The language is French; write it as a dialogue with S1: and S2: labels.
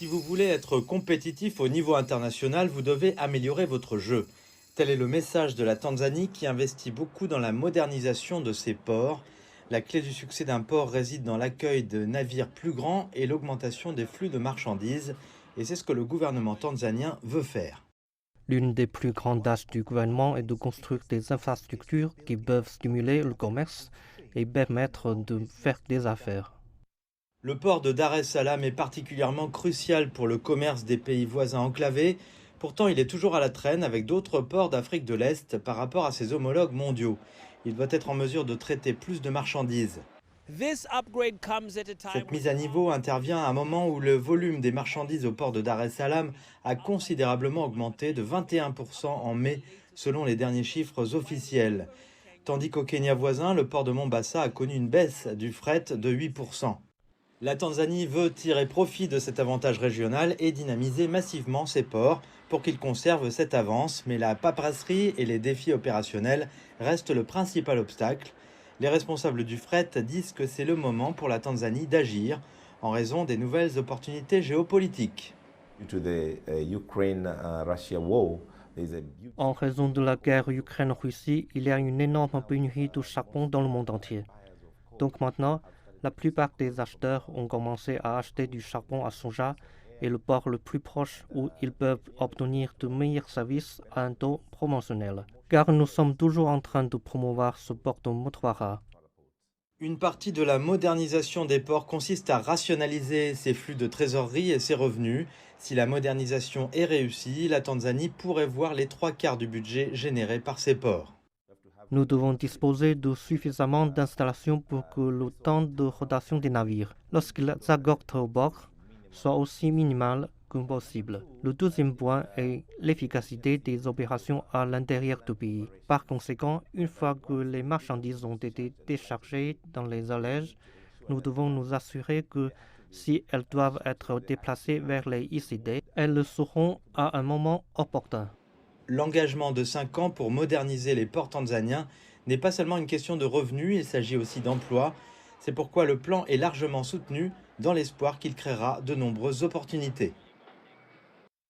S1: Si vous voulez être compétitif au niveau international, vous devez améliorer votre jeu. Tel est le message de la Tanzanie qui investit beaucoup dans la modernisation de ses ports. La clé du succès d'un port réside dans l'accueil de navires plus grands et l'augmentation des flux de marchandises. Et c'est ce que le gouvernement tanzanien veut faire.
S2: L'une des plus grandes tâches du gouvernement est de construire des infrastructures qui peuvent stimuler le commerce et permettre de faire des affaires.
S1: Le port de Dar es Salaam est particulièrement crucial pour le commerce des pays voisins enclavés. Pourtant, il est toujours à la traîne avec d'autres ports d'Afrique de l'Est par rapport à ses homologues mondiaux. Il doit être en mesure de traiter plus de marchandises. Cette mise à niveau intervient à un moment où le volume des marchandises au port de Dar es Salaam a considérablement augmenté de 21% en mai, selon les derniers chiffres officiels. Tandis qu'au Kenya voisin, le port de Mombasa a connu une baisse du fret de 8%. La Tanzanie veut tirer profit de cet avantage régional et dynamiser massivement ses ports pour qu'ils conservent cette avance, mais la paperasserie et les défis opérationnels restent le principal obstacle. Les responsables du fret disent que c'est le moment pour la Tanzanie d'agir en raison des nouvelles opportunités géopolitiques.
S2: En raison de la guerre Ukraine-Russie, il y a une énorme pénurie de charbon dans le monde entier. Donc maintenant, la plupart des acheteurs ont commencé à acheter du charbon à soja et le port le plus proche où ils peuvent obtenir de meilleurs services à un taux promotionnel. Car nous sommes toujours en train de promouvoir ce port de Mtwara.
S1: Une partie de la modernisation des ports consiste à rationaliser ses flux de trésorerie et ses revenus. Si la modernisation est réussie, la Tanzanie pourrait voir les 3/4 du budget généré par ses ports.
S2: Nous devons disposer de suffisamment d'installations pour que le temps de rotation des navires, lorsqu'ils accordent au bord, soit aussi minimal que possible. Le deuxième point est l'efficacité des opérations à l'intérieur du pays. Par conséquent, une fois que les marchandises ont été déchargées dans les allèges, nous devons nous assurer que si elles doivent être déplacées vers les ICD, elles le seront à un moment opportun.
S1: L'engagement de 5 ans pour moderniser les ports tanzaniens n'est pas seulement une question de revenus, il s'agit aussi d'emplois. C'est pourquoi le plan est largement soutenu dans l'espoir qu'il créera de nombreuses opportunités.